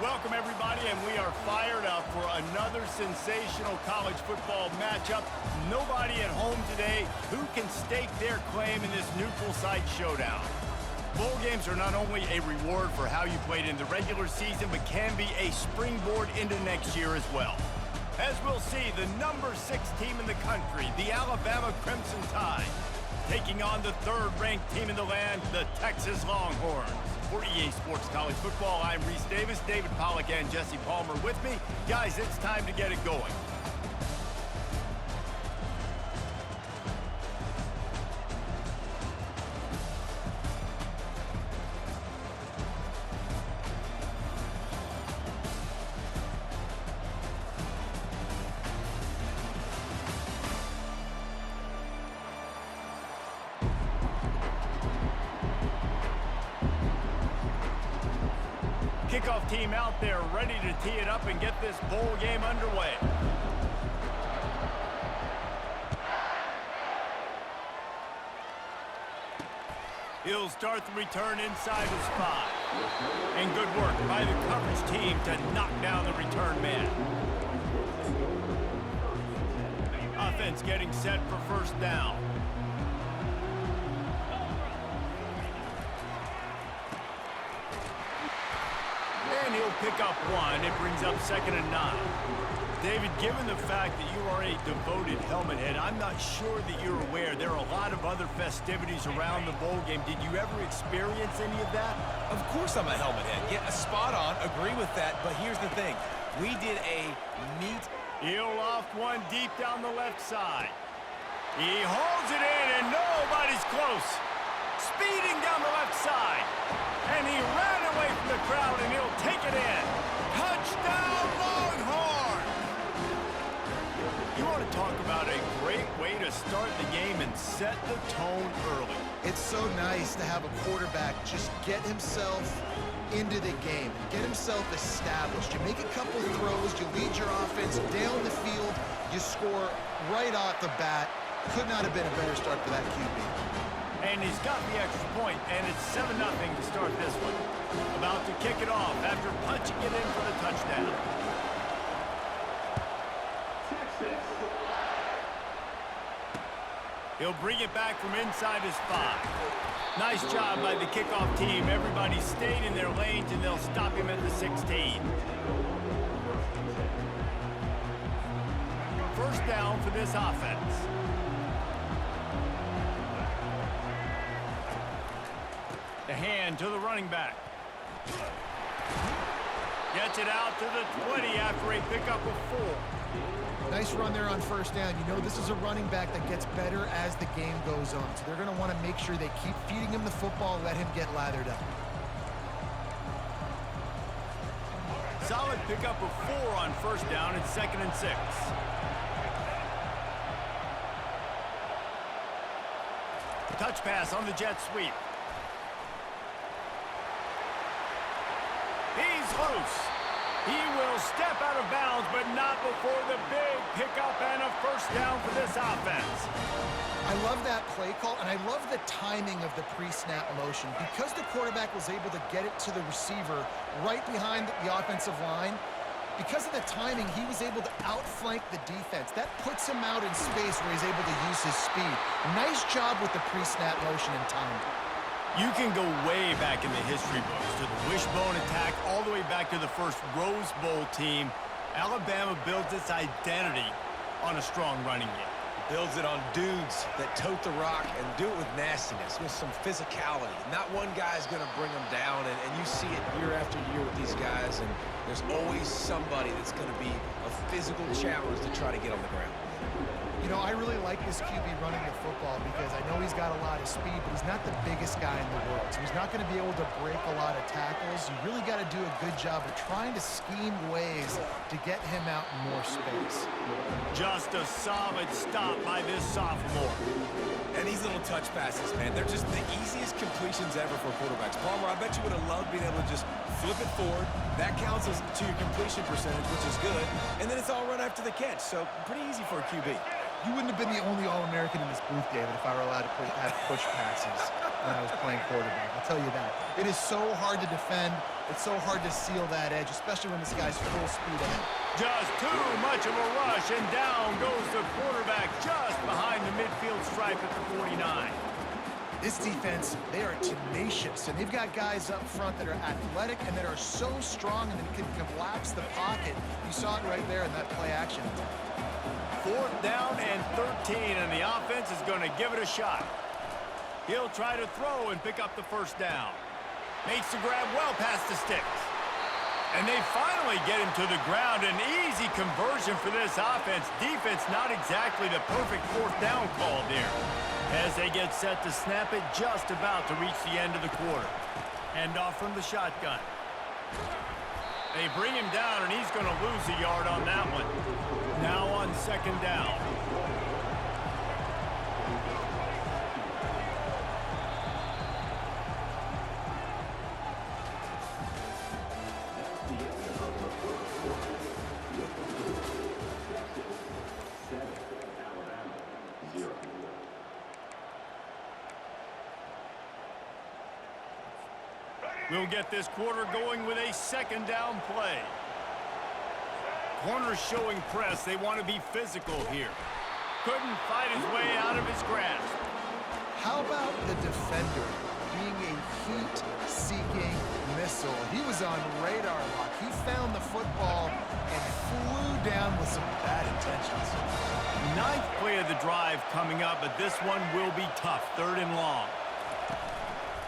Welcome, everybody, and we are fired up for another sensational college football matchup. Nobody at home today who can stake their claim in this neutral site showdown. Bowl games are not only a reward for how you played in the regular season, but can be a springboard into next year as well. As we'll see, the number 6 team in the country, the Alabama Crimson Tide, taking on the third-ranked team in the land, the Texas Longhorns. For EA Sports College Football, I'm Reese Davis, David Pollack, and Jesse Palmer with me. Guys, it's time to get it going. Kickoff team out there ready to tee it up and get this bowl game underway. He'll start the return inside his 5. And good work by the coverage team to knock down the return man. Offense getting set for first down. And he'll pick up 1. It brings up 2nd and 9. David, given the fact that you are a devoted helmet head, I'm not sure that you're aware there are a lot of other festivities around the bowl game. Did you ever experience any of that? Of course I'm a helmet head. Yeah, spot on. Agree with that. But here's the thing. We did a neat... He'll loft 1 deep down the left side. He holds it in, and nobody's close. Speeding down the left side. And he ran away from the crowd, and he'll take it in. Touchdown, Longhorn! You want to talk about a great way to start the game and set the tone early. It's so nice to have a quarterback just get himself into the game, get himself established. You make a couple throws, you lead your offense down the field, you score right off the bat. Could not have been a better start for that QB. And he's got the extra point, and it's 7-0 to start this one. About to kick it off after punching it in for the touchdown. He'll bring it back from inside his 5. Nice job by the kickoff team. Everybody stayed in their lanes, and they'll stop him at the 16. First down for this offense. The hand to the running back. Gets it out to the 20 after a pickup of 4. Nice run there on first down. You know this is a running back that gets better as the game goes on. So they're going to want to make sure they keep feeding him the football, let him get lathered up. Solid pickup of 4 on first down and 2nd and 6. Touch pass on the jet sweep. He's loose. He will step out of bounds, but not before the big pickup and a first down for this offense. I love that play call, and I love the timing of the pre-snap motion. Because the quarterback was able to get it to the receiver right behind the offensive line, because of the timing, he was able to outflank the defense. That puts him out in space where he's able to use his speed. Nice job with the pre-snap motion and timing. You can go way back in the history books to the wishbone attack, all the way back to the first Rose Bowl team. Alabama builds its identity on a strong running game. Builds it on dudes that tote the rock and do it with nastiness, with some physicality. Not one guy's going to bring them down, and you see it year after year with these guys, and there's always somebody that's going to be a physical challenge to try to get on the ground. You know, I really like this QB running the football because I know he's got a lot of speed, but he's not the biggest guy in the world. So he's not going to be able to break a lot of tackles. You really got to do a good job of trying to scheme ways to get him out in more space. Just a solid stop by this sophomore. And these little touch passes, man, they're just the easiest completions ever for quarterbacks. Palmer, I bet you would have loved being able to just flip it forward. That counts as to your completion percentage, which is good. And then it's all run after the catch, so pretty easy for a QB. You wouldn't have been the only All-American in this booth, David, if I were allowed to have push passes. when I was playing quarterback. I'll tell you that. It is so hard to defend. It's so hard to seal that edge, especially when this guy's full speed ahead. Just too much of a rush, and down goes the quarterback just behind the midfield stripe at the 49. This defense, they are tenacious, and they've got guys up front that are athletic and that are so strong and that can collapse the pocket. You saw it right there in that play action. 4th down and 13, and the offense is going to give it a shot. He'll try to throw and pick up the 1st down. Makes the grab well past the sticks. And they finally get him to the ground. An easy conversion for this offense. Defense not exactly the perfect 4th down call there. As they get set to snap it, just about to reach the end of the quarter. Hand off from the shotgun. They bring him down, and he's going to lose a yard on that one. Now on 2nd down. We'll get this quarter going with a 2nd down play. Corners showing press. They want to be physical here. Couldn't fight his way out of his grasp. How about the defender being a heat-seeking missile? He was on radar lock. He found the football and flew down with some bad intentions. 9th play of the drive coming up, but this one will be tough. 3rd and long.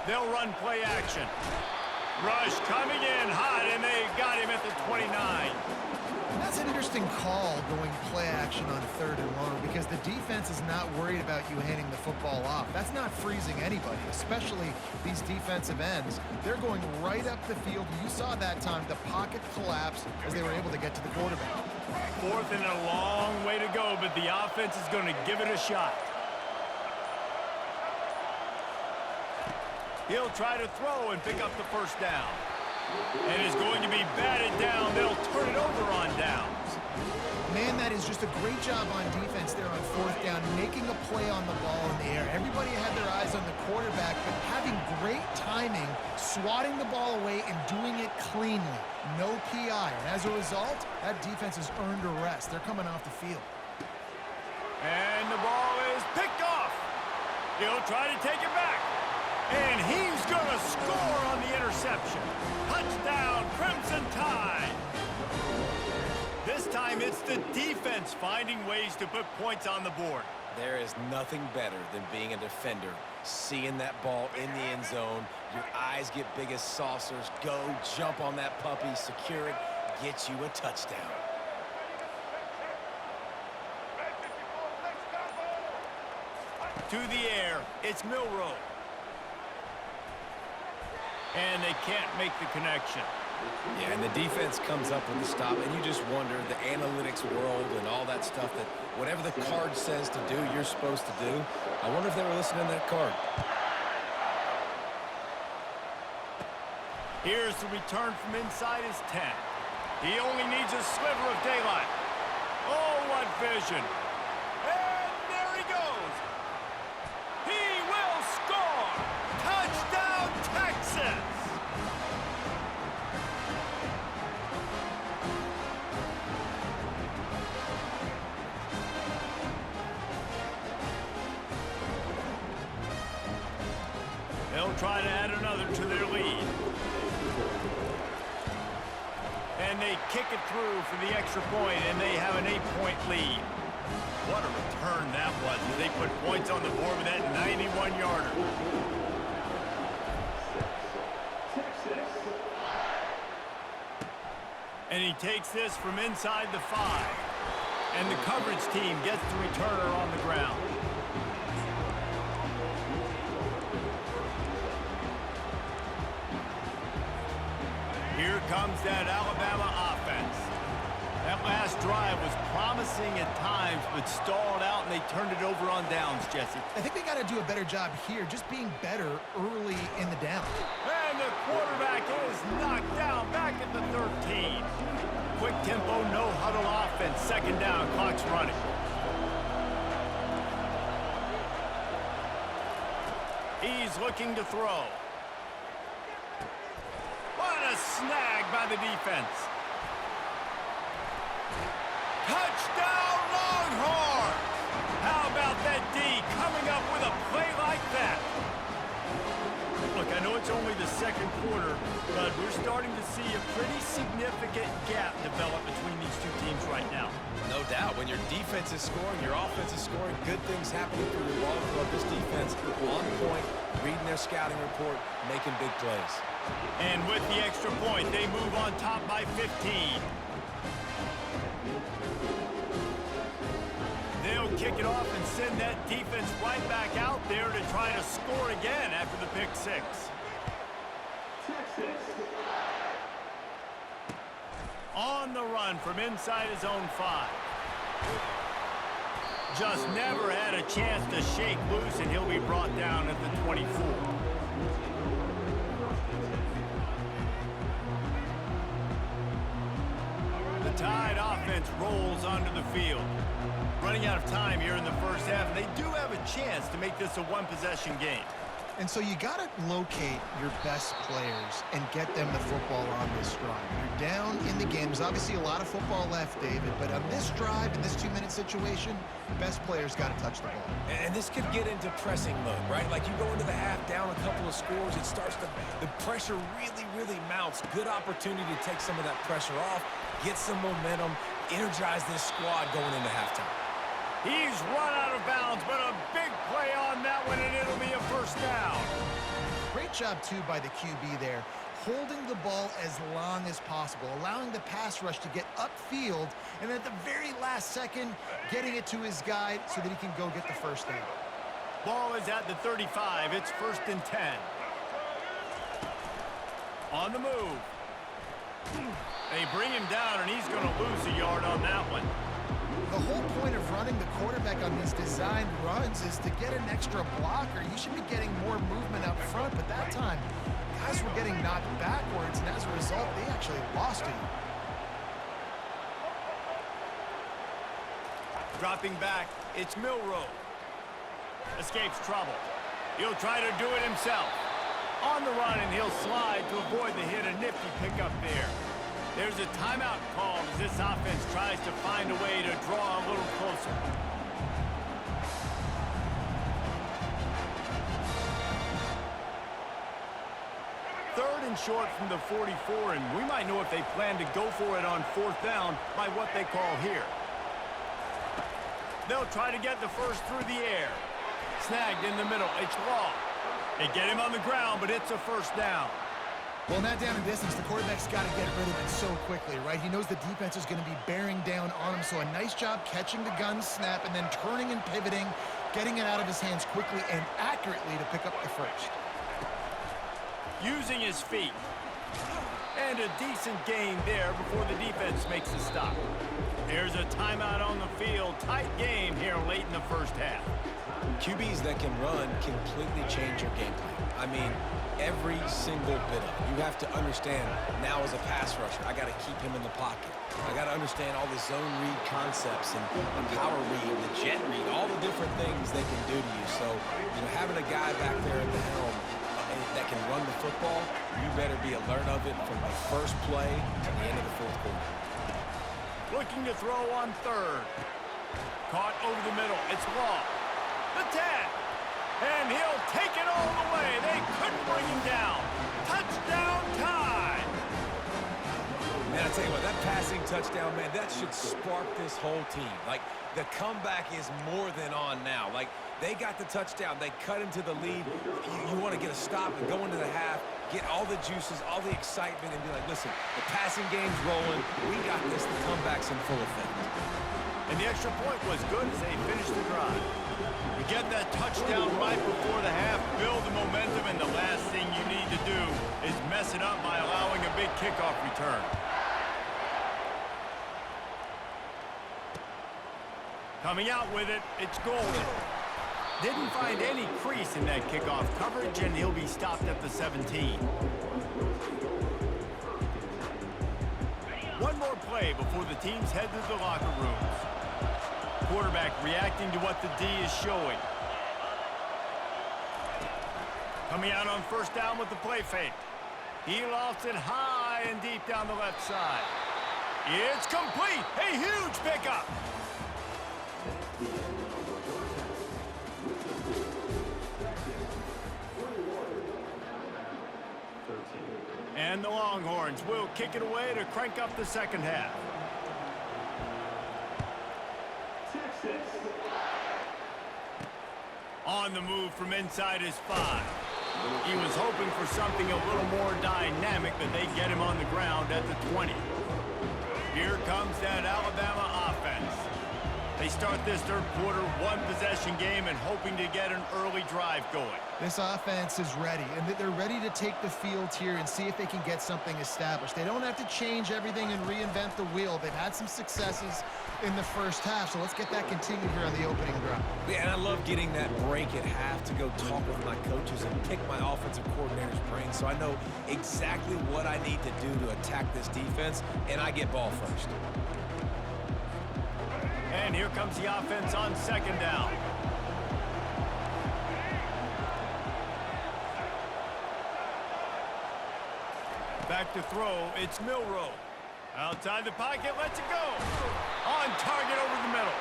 They'll run play action. Rush coming in hot, and they got him at the 29. That's an interesting call, going play action on 3rd and long, because the defense is not worried about you handing the football off. That's not freezing anybody, especially these defensive ends. They're going right up the field. You saw that time the pocket collapse as they were able to get to the quarterback. 4th and a long way to go, but the offense is going to give it a shot. He'll try to throw and pick up the 1st down. And is going to be batted down. They'll turn it over on downs. Man, that is just a great job on defense there on 4th down, making a play on the ball in the air. Everybody had their eyes on the quarterback, but having great timing, swatting the ball away and doing it cleanly. No PI. And as a result, that defense has earned a rest. They're coming off the field. And the ball is picked off. He'll try to take it back. And he's going to score on the interception. Touchdown, Crimson Tide. This time it's the defense finding ways to put points on the board. There is nothing better than being a defender. Seeing that ball in the end zone, your eyes get big as saucers. Go, jump on that puppy, secure it, get you a touchdown. To the air, it's Milroe. And they can't make the connection. Yeah, and the defense comes up with the stop, and you just wonder, the analytics world and all that stuff, that whatever the card says to do, you're supposed to do. I wonder if they were listening to that card. Here's the return from inside his 10. He only needs a sliver of daylight. Oh, what vision. And there he goes. He will score. Touchdown, Texas. They'll try to add another to their lead. And they kick it through for the extra point, and they have an 8-point lead. What a return that was, as they put points on the board with that 91-yarder. And he takes this from inside the 5. And the coverage team gets the returner on the ground. Here comes that Alabama offense. That last drive was promising at times, but stalled out, and they turned it over on downs, Jesse. I think they got to do a better job here, just being better early in the down. And the quarterback is knocked down back at the 13. Quick tempo, no huddle offense. 2nd down, clock's running. He's looking to throw. What a snag by the defense. Touchdown, Longhorns! How about that D coming up with a play like that? Look, I know it's only the second quarter, but we're starting to see a pretty significant gap develop between these two teams right now. No doubt. When your defense is scoring, your offense is scoring, good things happening for your ball club. This defense on point, reading their scouting report, making big plays. And with the extra point, they move on top by 15. They'll kick it off and send that defense right back out there to try to score again after the pick six. On the run from inside his own 5. Just never had a chance to shake loose, and he'll be brought down at the 24. The Tide offense rolls onto the field. Running out of time here in the first half, and they do have a chance to make this a one-possession game. And so you got to locate your best players and get them the football on this drive. You're down in the game. There's obviously a lot of football left, David, but on this drive, in this 2-minute situation, best players got to touch the ball. And this could get into pressing mode, right? Like you go into the half down a couple of scores, it starts to, the pressure really mounts. Good opportunity to take some of that pressure off, get some momentum, energize this squad going into halftime. He's run out of bounds, but a big play on that one, and it'll be a first down. Great job, too, by the QB there, holding the ball as long as possible, allowing the pass rush to get upfield, and at the very last second, getting it to his guy so that he can go get the first down. Ball is at the 35. It's 1st and 10. On the move. They bring him down, and he's going to lose a yard on that one. The whole point of running the quarterback on these designed runs is to get an extra blocker. You should be getting more movement up front, but that time, guys were getting knocked backwards, and as a result, they actually lost it. Dropping back, it's Milroe. Escapes trouble. He'll try to do it himself. On the run, and he'll slide to avoid the hit. A nifty pickup there. There's a timeout called as this offense tries to find a way to draw a little closer. Third and short from the 44, and we might know if they plan to go for it on 4th down by what they call here. They'll try to get the first through the air. Snagged in the middle. It's Law. They get him on the ground, but it's a first down. Well, in that down and distance, the quarterback's got to get rid of it so quickly, right? He knows the defense is going to be bearing down on him, so a nice job catching the gun snap and then turning and pivoting, getting it out of his hands quickly and accurately to pick up the first. Using his feet. And a decent gain there before the defense makes a stop. There's a timeout on the field. Tight game here late in the first half. QBs that can run completely change your game plan. I mean, every single bit of it. You have to understand now as a pass rusher, I got to keep him in the pocket. I got to understand all the zone read concepts and power read, the jet read, all the different things they can do to you. So, having a guy back there at the helm that can run the football, you better be alert of it from the first play to the end of the 4th quarter. Looking to throw on 3rd. Caught over the middle. It's Law. The 10. And he'll take it all the way. They couldn't bring him down. Touchdown time. Man, I tell you what, that passing touchdown, man, that should spark this whole team. Like, the comeback is more than on now. Like, they got the touchdown. They cut into the lead. You want to get a stop and go into the half, get all the juices, all the excitement, and be like, listen, the passing game's rolling. We got this. The comeback's in full effect. And the extra point was good as they finished the drive. You get that touchdown right before the half, build the momentum, and the last thing you need to do is mess it up by allowing a big kickoff return. Coming out with it, it's Golden. Didn't find any crease in that kickoff coverage, and he'll be stopped at the 17. One more play before the teams head to the locker rooms. Quarterback reacting to what the D is showing. Coming out on first down with the play fake. He lofts it high and deep down the left side. It's complete. A huge pickup. And the Longhorns will kick it away to crank up the second half. On the move from inside his 5. He was hoping for something a little more dynamic, but they get him on the ground at the 20. Here comes that Alabama offense. They start this third quarter one-possession game and hoping to get an early drive going. This offense is ready, and they're ready to take the field here and see if they can get something established. They don't have to change everything and reinvent the wheel. They've had some successes in the first half, so let's get that continued here on the opening drive. Yeah, and I love getting that break at half to go talk with my coaches and pick my offensive coordinator's brain so I know exactly what I need to do to attack this defense, and I get ball first. And here comes the offense on second down. Back to throw, it's Milroe. Outside the pocket, lets it go. On target over the middle.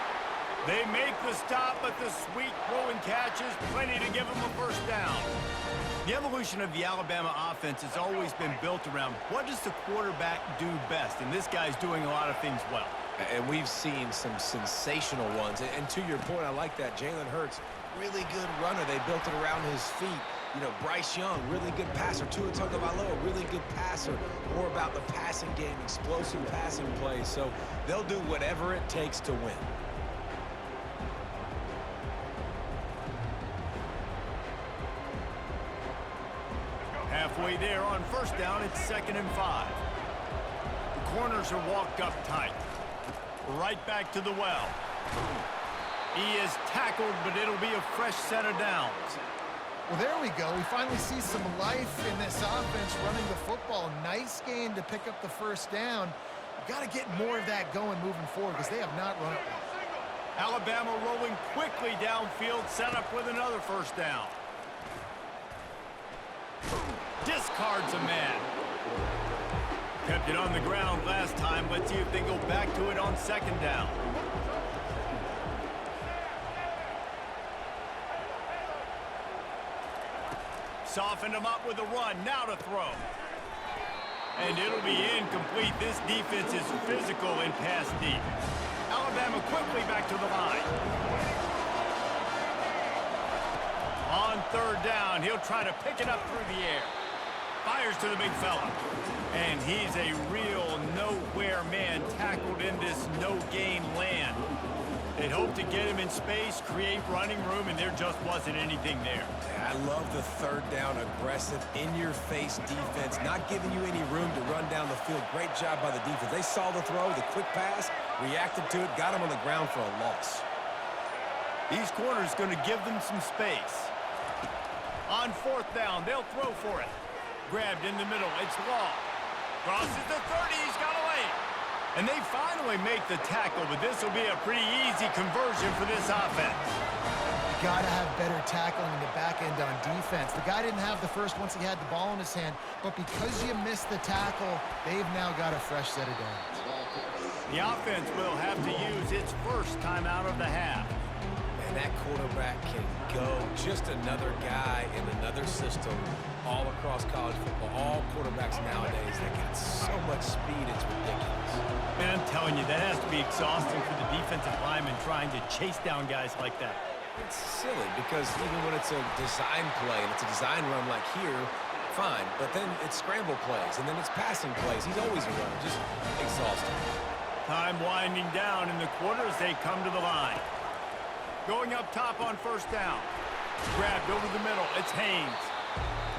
They make the stop, but the sweet throw and catch is plenty to give them a first down. The evolution of the Alabama offense has always been built around what does the quarterback do best, and this guy's doing a lot of things well. And we've seen some sensational ones. And to your point, I like that. Jalen Hurts, really good runner. They built it around his feet. You know, Bryce Young, really good passer. Tua Tagovailoa, really good passer. More about the passing game, explosive passing plays. So they'll do whatever it takes to win. Halfway there on first down, it's 2nd and 5. The corners are walked up tight. Right back to the well. He is tackled, but it'll be a fresh set of downs. Well, there we go. We finally see some life in this offense running the football. Nice game to pick up the first down. You've got to get more of that going moving forward because they have not run it well. Alabama rolling quickly downfield, set up with another first down. Discards a man. Kept it on the ground last time. Let's see if they go back to it on second down. Softened him up with a run. Now to throw. And it'll be incomplete. This defense is physical and pass deep. Alabama quickly back to the line. On third down, he'll try to pick it up through the air. Fires to the big fella. And he's a real nowhere man tackled in this no-gain land. They'd hope to get him in space, create running room, and there just wasn't anything there. I love the third down, aggressive, in-your-face defense, not giving you any room to run down the field. Great job by the defense. They saw the throw, the quick pass, reacted to it, got him on the ground for a loss. These corners going to give them some space. On fourth down, they'll throw for it. Grabbed in the middle, it's Law. Crosses the 30, he's got away. And they finally make the tackle, but this will be a pretty easy conversion for this offense. You got to have better tackling in the back end on defense. The guy didn't have the first once he had the ball in his hand, but because you missed the tackle, they've now got a fresh set of downs. The offense will have to use its first time out of the half. And that quarterback can go. Just another guy in another system all across college football. All quarterbacks nowadays, they got so much speed, it's ridiculous. Man, I'm telling you, that has to be exhausting for the defensive lineman trying to chase down guys like that. It's silly because even when it's a design play and it's a design run like here, fine. But then it's scramble plays and then it's passing plays. He's always a runner. Just exhausting. Time winding down in the quarter as they come to the line. Going up top on first down. Grabbed over the middle. It's Haynes.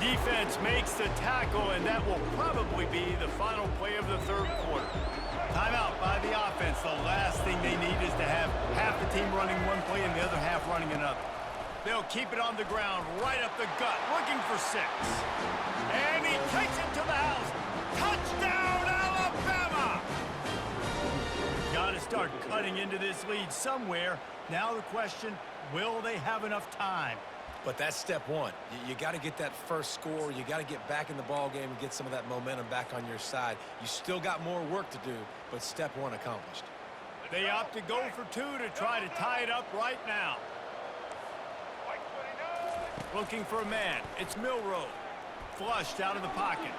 Defense makes the tackle, and that will probably be the final play of the third quarter. Timeout by the offense. The last thing they need is to have half the team running one play and the other half running another. They'll keep it on the ground, right up the gut, looking for 6. And he takes it to the house. Touchdown, Alabama! Got to start cutting into this lead somewhere. Now the question, will they have enough time? But that's step one. You got to get that first score. You got to get back in the ball game and get some of that momentum back on your side. You still got more work to do, but step one accomplished. They opt to go for two to try to tie it up right now. Looking for a man. It's Milroe. Flushed out of the pocket.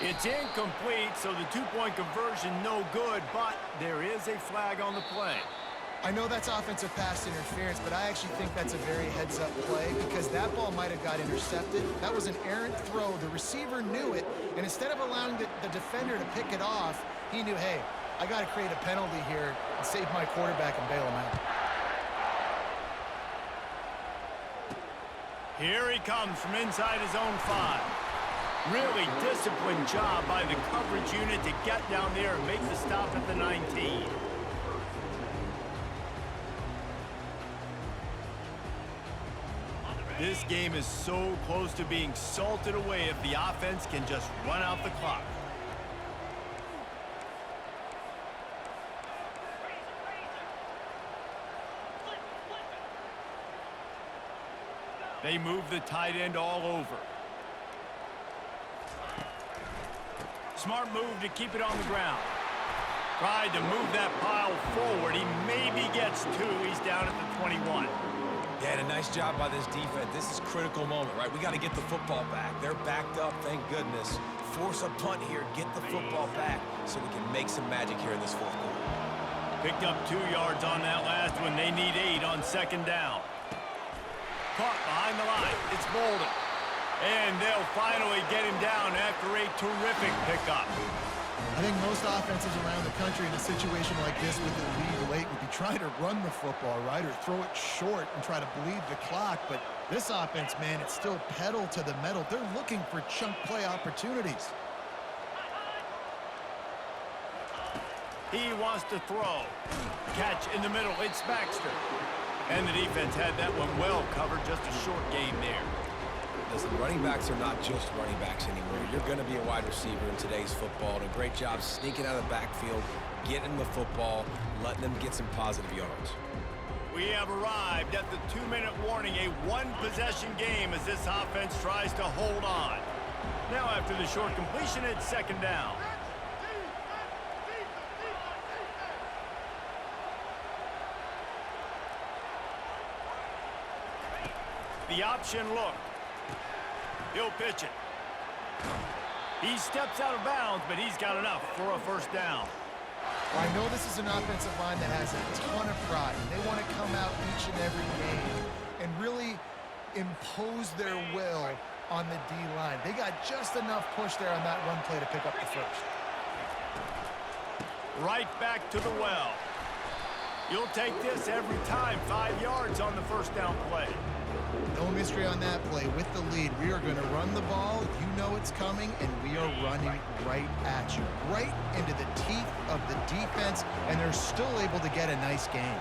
It's incomplete, so the two-point conversion no good, but there is a flag on the play. I know that's offensive pass interference, but I actually think that's a very heads-up play because that ball might have got intercepted. That was an errant throw. The receiver knew it, and instead of allowing the defender to pick it off, he knew, hey, I got to create a penalty here and save my quarterback and bail him out. Here he comes from inside his own 5. Really disciplined job by the coverage unit to get down there and make the stop at the 19. This game is so close to being salted away if the offense can just run out the clock. They move the tight end all over. Smart move to keep it on the ground. Tried to move that pile forward. He maybe gets 2. He's down at the 21. Yeah, and a nice job by this defense. This is a critical moment, right? We got to get the football back. They're backed up, thank goodness. Force a punt here, get the football back so we can make some magic here in this fourth quarter. Picked up 2 yards on that last one. They need 8 on second down. Caught behind the line. It's Bolden. And they'll finally get him down after a terrific pickup. I think most offenses around the country in a situation like this with the lead late would be trying to run the football, right, or throw it short and try to bleed the clock. But this offense, man, it's still pedal to the metal. They're looking for chunk play opportunities. He wants to throw. Catch in the middle. It's Baxter. And the defense had that one well covered. Just a short game there. Listen, running backs are not just running backs anymore. You're going to be a wide receiver in today's football. And a great job sneaking out of the backfield, getting the football, letting them get some positive yards. We have arrived at the 2-minute warning, a one-possession game as this offense tries to hold on. Now after the short completion, it's second down. The option look. He'll pitch it. He steps out of bounds, but he's got enough for a first down. Well, I know this is an offensive line that has a ton of pride. They want to come out each and every game and really impose their will on the D-line. They got just enough push there on that run play to pick up the first. Right back to the well. You'll take this every time. 5 yards on the first down play. No mystery on that play. With the lead, we are going to run the ball. You know it's coming, and we are running right at you. Right into the teeth of the defense, and they're still able to get a nice game.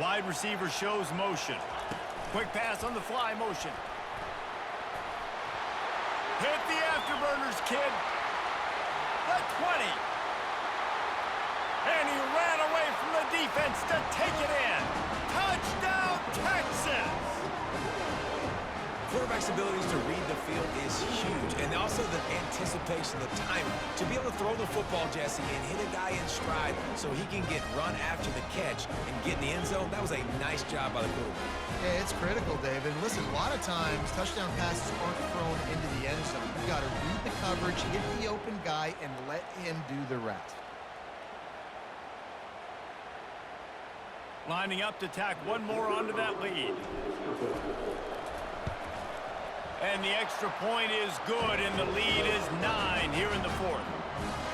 Wide receiver shows motion. Quick pass on the fly motion. Hit the afterburners, kid. The 20. And he ran away from the defense to take it in. Touchdown, Texas! Quarterback's abilities to read the field is huge, and also the anticipation, the timing. To be able to throw the football, Jesse, and hit a guy in stride so he can get run after the catch and get in the end zone, that was a nice job by the quarterback. Yeah, it's critical, David. Listen, a lot of times, touchdown passes aren't thrown into the end zone. You've got to read the coverage, hit the open guy, and let him do the rest. Lining up to tack one more onto that lead. And the extra point is good, and the lead is 9 here in the fourth.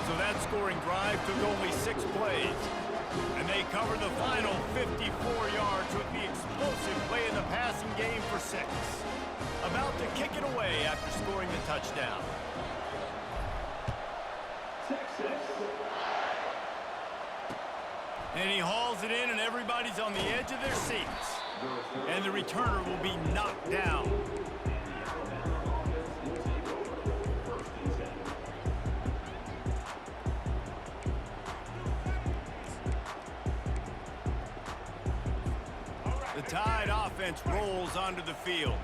So that scoring drive took only 6 plays. And they cover the final 54 yards with the explosive play in the passing game for 6. About to kick it away after scoring the touchdown. And he hauls it in, and everybody's on the edge of their seats. And the returner will be knocked down. Tide offense rolls onto the field.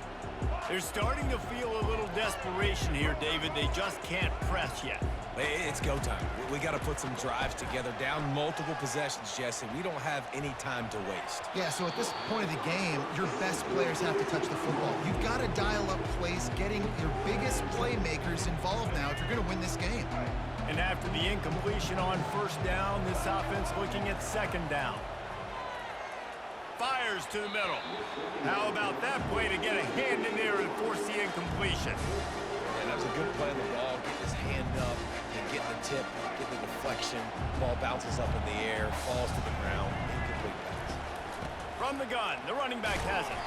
They're starting to feel a little desperation here, David. They just can't press yet. It's go time. We got to put some drives together, down multiple possessions, Jesse. We don't have any time to waste. Yeah, so at this point of the game, your best players have to touch the football. You've got to dial up plays, getting your biggest playmakers involved now if you're going to win this game. And after the incompletion on first down, this offense looking at second down. Fires to the middle. How about that play to get a hand in there and force the incompletion? And that was a good play on the ball, getting his hand up and getting the tip, getting the deflection. Ball bounces up in the air, falls to the ground, incomplete pass. From the gun, the running back has it.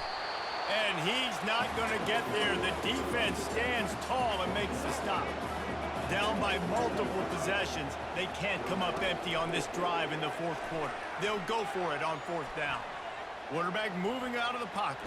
And he's not going to get there. The defense stands tall and makes the stop. Down by multiple possessions, they can't come up empty on this drive in the fourth quarter. They'll go for it on fourth down. Quarterback moving out of the pocket.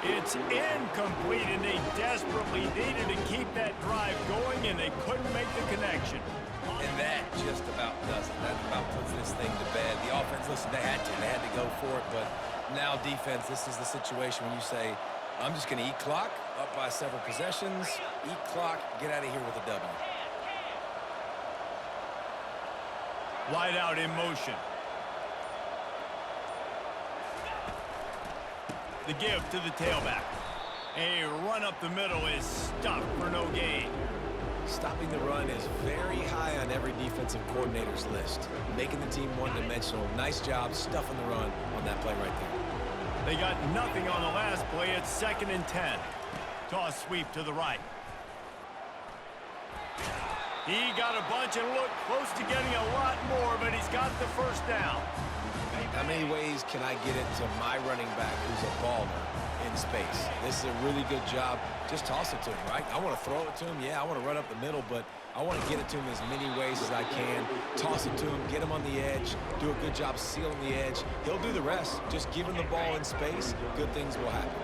It's incomplete, and they desperately needed to keep that drive going, and they couldn't make the connection. And that just about does it. That about puts this thing to bed. The offense, listen, they had to go for it, but now defense, this is the situation when you say, I'm just going to eat clock, up by several possessions, eat clock, get out of here with a W. Wide out in motion. The give to the tailback. A run up the middle is stuffed for no gain. Stopping the run is very high on every defensive coordinator's list. Making the team one-dimensional. Nice job stuffing the run on that play right there. They got nothing on the last play. It's 2nd and 10. Toss sweep to the right. He got a bunch and looked close to getting a lot more, but he's got the first down. How many ways can I get it to my running back who's a baller in space? This is a really good job. Just toss it to him, right? I want to throw it to him. Yeah, I want to run up the middle, but I want to get it to him as many ways as I can. Toss it to him, get him on the edge, do a good job sealing the edge. He'll do the rest. Just give him the ball in space, good things will happen.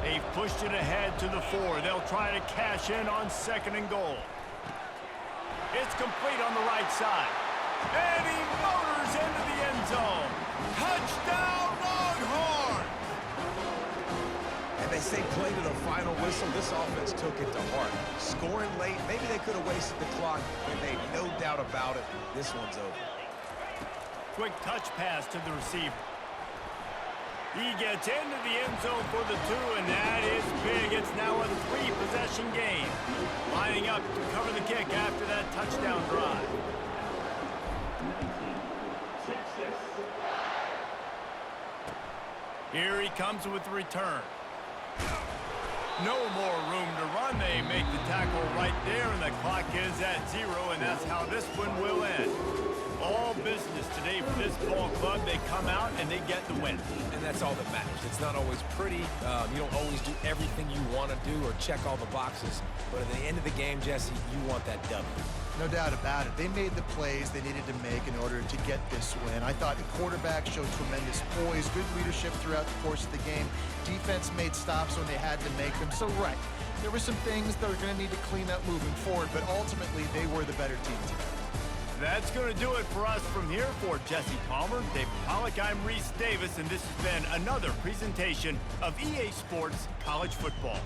They've pushed it ahead to the 4. They'll try to cash in on 2nd and goal. It's complete on the right side. And he motors into the end zone. Touchdown, Longhorns! And they say play to the final whistle. This offense took it to heart. Scoring late, maybe they could have wasted the clock, but they no doubt about it. This one's over. Quick touch pass to the receiver. He gets into the end zone for the 2, and that is big. It's now a 3-possession game. Lining up to cover the kick after that touchdown drive. Here he comes with the return. No more room to run. They make the tackle right there, and the clock is at 0, and that's how this one will end. All business today for this ball club. They come out and they get the win. And that's all that matters. It's not always pretty. You don't always do everything you want to do or check all the boxes. But at the end of the game, Jesse, you want that W. No doubt about it. They made the plays they needed to make in order to get this win. I thought the quarterback showed tremendous poise, good leadership throughout the course of the game. Defense made stops when they had to make them. So, right, there were some things that are going to need to clean up moving forward, but ultimately they were the better team today. That's going to do it for us from here. For Jesse Palmer, David Pollack, I'm Reese Davis, and this has been another presentation of EA Sports College Football.